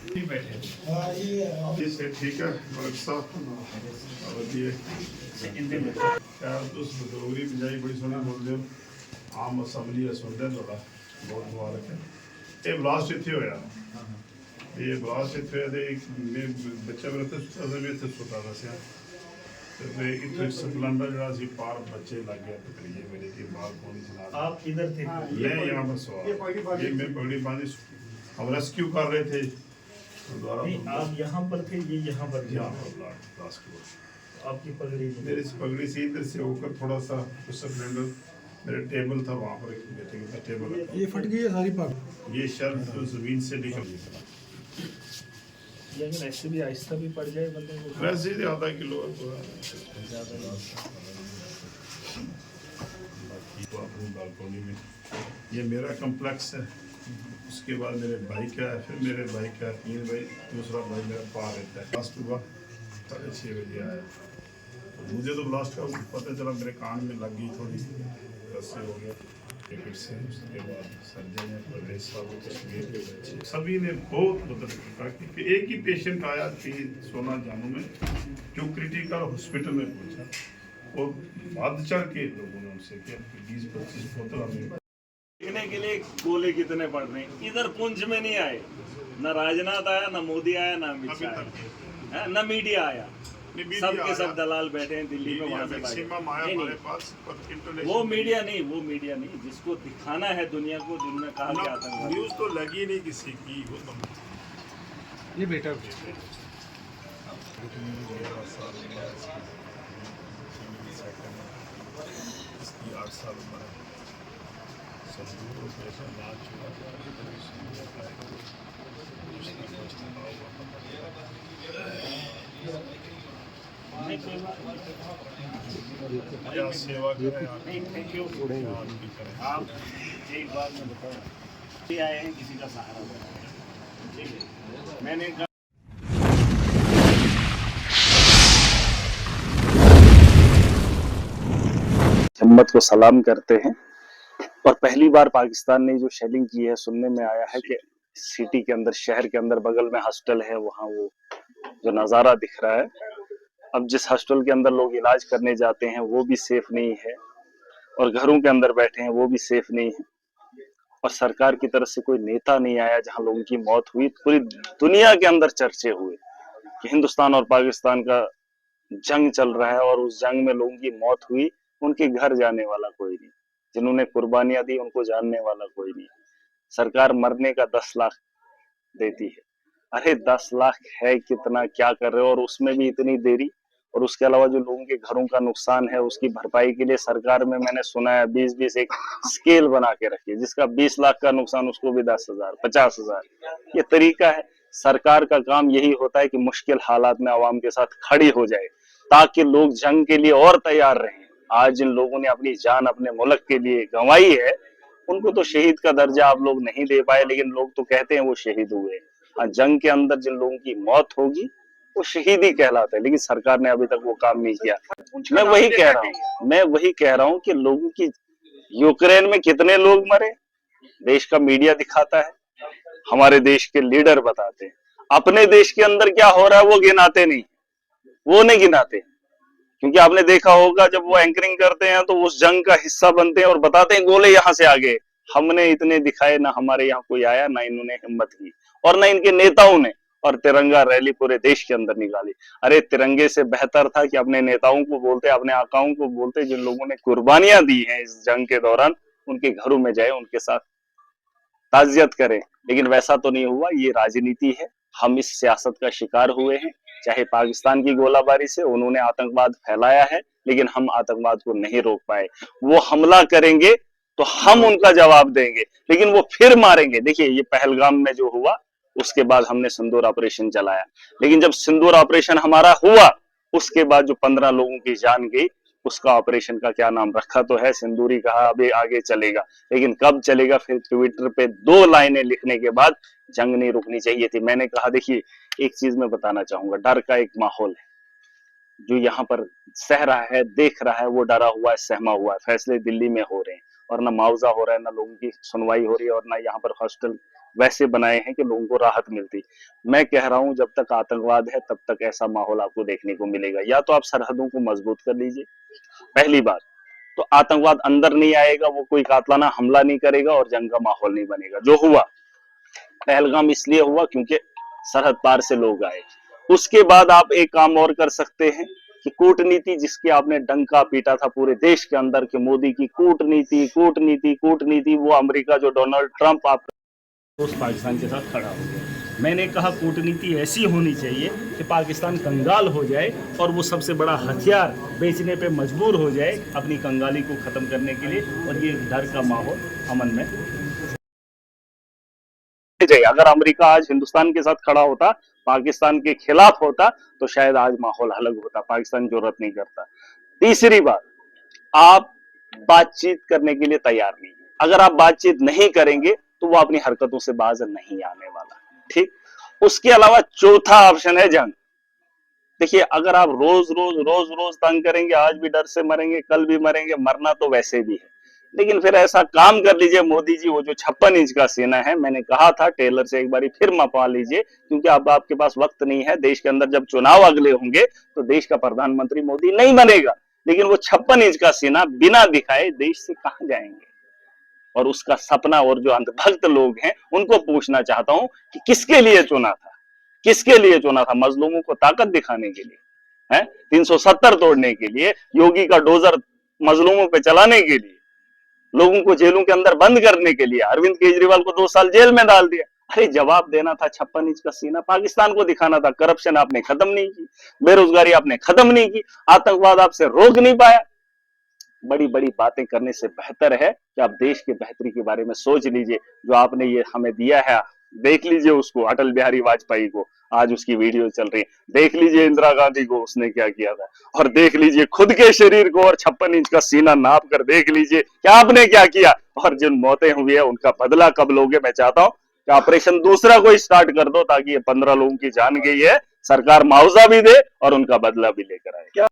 ठीक बैठे से ठीक है मलिक साहब तुस डोगरी पंजाबी बड़ी सोहनी बोलते हो आम असैम्बली सुनते हैं थोड़ा बहुत मुबारक है ये ब्लास्ट इतने होया ये ब्लास्ट इतने बच्चा मेरा असल में इतने सुता दसिया इतने स्पलेंडर जरा सी पार बच्चे लग गया तकरीबन मेरे की बाल कौन चला आप किधर थे? मैं यहाँ पर सवाल ये मैं पगड़ी बांधी हम रेस्क्यू कर रहे थे नहीं, आप यहाँ पर थे, ये यहाँ पर थे। यहाँ पर ब्लास्ट हुआ आपकी पगड़ी मेरी पगड़ी से इधर से होकर थोड़ा सा स्पलेंडर मेरा टेबल था वहाँ पर बैठे का टेबल ये फट गई है सारी पग। ये शर्ट तो जमीन से निकल गई लेकिन ऐसे भी आहिस्ता भी पड़ जाए बंदे को। वैसे ही आधा किलो है तो अपनी बालकोनी में ये मेरा कम्प्लेक्स है उसके बाद मेरे भाई का है फिर मेरे भाई का तीन भाई दूसरा भाई मेरा पार रहता है लास्ट सुबह 6:30 बजे आया तो मुझे तो लास्ट का पता चला मेरे कान में लग गई थोड़ी रस्से हो गया फिर से उसके बाद सर्जन है प्रदेश साहब कश्मीर के बच्चे सभी ने बहुत मदद की कि एक ही पेशेंट आया थी 16 जानों में जो क्रिटिकल हॉस्पिटल में पहुंचा और बाद चढ़ के लोगों ने उनसे किया 20-25 बोतल हमें देखने के लिए गोले कितने पड़ रहे हैं। इधर पुंछ में नहीं आए, न राजनाथ आया, न मोदी आया, न अमित शाह आया, न मीडिया आया। सब के सब दलाल बैठे हैं दिल्ली में वहां से वो मीडिया नहीं, वो मीडिया नहीं जिसको दिखाना है दुनिया को, जिनने कहा कि आतंकवादी न्यूज तो लगी नहीं किसी की वो तो ये बेटा 8 साल उम्र है सेवा करें आप एक बात मैं बताऊं आए हैं किसी का सहारा बना, ठीक है। मैंने हिम्मत को सलाम करते हैं और पहली बार पाकिस्तान ने जो शेलिंग की है सुनने में आया है कि सिटी के अंदर, शहर के अंदर बगल में हॉस्टल है, वहां वो जो नजारा दिख रहा है, अब जिस हॉस्टल के अंदर लोग इलाज करने जाते हैं वो भी सेफ नहीं है और घरों के अंदर बैठे हैं वो भी सेफ नहीं है और सरकार की तरफ से कोई नेता नहीं आया जहां लोगों की मौत हुई। पूरी दुनिया के अंदर चर्चे हुए कि हिंदुस्तान और पाकिस्तान का जंग चल रहा है और उस जंग में लोगों की मौत हुई, उनके घर जाने वाला कोई नहीं, जिन्होंने कुर्बानियां दी उनको जानने वाला कोई नहीं। सरकार मरने का 10 लाख देती है, अरे 10 लाख है कितना, क्या कर रहे हो, और उसमें भी इतनी देरी। और उसके अलावा जो लोगों के घरों का नुकसान है उसकी भरपाई के लिए सरकार में मैंने सुना है 20-20 एक स्केल बना के रखी है, जिसका 20 लाख का नुकसान उसको भी 10,000 50,000। ये तरीका है, सरकार का काम यही होता है कि मुश्किल हालात में आवाम के साथ खड़ी हो जाए ताकि लोग जंग के लिए और तैयार रहें। आज जिन लोगों ने अपनी जान अपने मुल्क के लिए गंवाई है उनको तो शहीद का दर्जा आप लोग नहीं दे पाए, लेकिन लोग तो कहते हैं वो शहीद हुए। जंग के अंदर जिन लोगों की मौत होगी वो शहीद ही कहलाता है, लेकिन सरकार ने अभी तक वो काम नहीं किया। मैं वही कह रहा हूँ कि लोगों की यूक्रेन में कितने लोग मरे देश का मीडिया दिखाता है, हमारे देश के लीडर बताते हैं। अपने देश के अंदर क्या हो रहा है वो गिनाते नहीं, वो नहीं गिनाते, क्योंकि आपने देखा होगा जब वो एंकरिंग करते हैं तो उस जंग का हिस्सा बनते हैं और बताते हैं गोले यहाँ से आ गए। हमने इतने दिखाए ना, हमारे यहाँ कोई आया ना, इन्होंने हिम्मत की और ना इनके नेताओं ने, और तिरंगा रैली पूरे देश के अंदर निकाली। अरे तिरंगे से बेहतर था कि अपने नेताओं को बोलते, अपने आकाओं को बोलते, जिन लोगों ने कुर्बानियां दी हैं इस जंग के दौरान, उनके घरों में जाए, उनके साथ ताजियत करें। लेकिन वैसा तो नहीं हुआ, ये राजनीति है। हम इस सियासत का शिकार हुए हैं, चाहे पाकिस्तान की गोलाबारी से उन्होंने आतंकवाद फैलाया है, लेकिन हम आतंकवाद को नहीं रोक पाए। वो हमला करेंगे तो हम उनका जवाब देंगे, लेकिन वो फिर मारेंगे। देखिए ये पहलगाम में जो हुआ, उसके बाद हमने सिंदूर ऑपरेशन चलाया, लेकिन जब सिंदूर ऑपरेशन हमारा हुआ उसके बाद जो 15 लोगों की जान गई, उसका ऑपरेशन का क्या नाम रखा तो है सिंदूरी, कहा अभी आगे चलेगा, लेकिन कब चलेगा। फिर ट्विटर पे 2 लाइनें लिखने के बाद जंग नहीं रुकनी चाहिए थी। मैंने कहा देखिए एक चीज मैं बताना चाहूंगा, डर का एक माहौल है जो यहाँ पर सह रहा है, देख रहा है, वो डरा हुआ है, सहमा हुआ है। फैसले दिल्ली में हो रहे हैं और ना मुआवजा हो रहा है, ना लोगों की सुनवाई हो रही है, और ना यहाँ पर हॉस्टल वैसे बनाए हैं कि लोगों को राहत मिलती। मैं कह रहा हूं जब तक आतंकवाद है तब तक ऐसा माहौल आपको देखने को मिलेगा। या तो आप सरहदों को मजबूत कर लीजिए, पहली बात तो आतंकवाद अंदर नहीं आएगा, वो कोई कातलाना हमला नहीं करेगा और जंग का माहौल नहीं बनेगा। जो हुआ पहलगाम इसलिए हुआ क्योंकि सरहद पार से लोग आए। उसके बाद आप एक काम और कर सकते हैं कि कूटनीति जिसकी आपने डंका पीटा था पूरे देश के अंदर कि मोदी की कूटनीति कूटनीति कूटनीति, वो अमेरिका जो डोनाल्ड ट्रंप आप उस पाकिस्तान के साथ खड़ा हो गया। मैंने कहा कूटनीति ऐसी होनी चाहिए कि पाकिस्तान कंगाल हो जाए और वो सबसे बड़ा हथियार बेचने पे मजबूर हो जाए अपनी कंगाली को ख़त्म करने के लिए, और ये डर का माहौल अमन में चाहिए। अगर अमेरिका आज हिंदुस्तान के साथ खड़ा होता, पाकिस्तान के खिलाफ होता, तो शायद आज माहौल अलग होता। पाकिस्तान जरूरत नहीं करता। तीसरी बात, आप बातचीत करने के लिए तैयार नहीं है। अगर आप बातचीत नहीं करेंगे तो वो अपनी हरकतों से बाज नहीं आने वाला। ठीक, उसके अलावा चौथा ऑप्शन है जंग। देखिए, अगर आप रोज तंग करेंगे, आज भी डर से मरेंगे, कल भी मरेंगे, मरना तो वैसे भी है, लेकिन फिर ऐसा काम कर लीजिए मोदी जी, वो जो 56 इंच का सीना है, मैंने कहा था टेलर से एक बारी फिर मपा लीजिए, क्योंकि अब आपके पास वक्त नहीं है। देश के अंदर जब चुनाव अगले होंगे तो देश का प्रधानमंत्री मोदी नहीं बनेगा, लेकिन वो 56 इंच का सीना बिना दिखाए देश से कहां जाएंगे। और उसका सपना, और जो अंधभक्त लोग हैं उनको पूछना चाहता हूं कि किसके लिए चुना था, किसके लिए चुना था? मजलूमों को ताकत दिखाने के लिए है, 370 तोड़ने के लिए, योगी का डोजर मजलूमों पे चलाने के लिए, लोगों को जेलों के अंदर बंद करने के लिए, अरविंद केजरीवाल को 2 साल जेल में डाल दिया। अरे जवाब देना था, 56 इंच का सीना पाकिस्तान को दिखाना था। करप्शन आपने खत्म नहीं की, बेरोजगारी आपने खत्म नहीं की, आतंकवाद आपसे रोक नहीं पाया। बड़ी बड़ी बातें करने से बेहतर है कि आप देश की बेहतरी के बारे में सोच लीजिए। जो आपने ये हमें दिया है, देख लीजिए उसको, अटल बिहारी वाजपेयी को, आज उसकी वीडियो चल रही है। देख लीजिए इंदिरा गांधी को, उसने क्या किया था, और देख लीजिए खुद के शरीर को, और 56 इंच का सीना नाप कर देख लीजिए कि आपने क्या किया। और जिन मौतें हुई है उनका बदला कब लोगे? मैं चाहता हूं कि ऑपरेशन दूसरा कोई स्टार्ट कर दो, ताकि ये 15 लोगों की जान गई है, सरकार मुआवजा भी दे और उनका बदला भी लेकर आए। क्या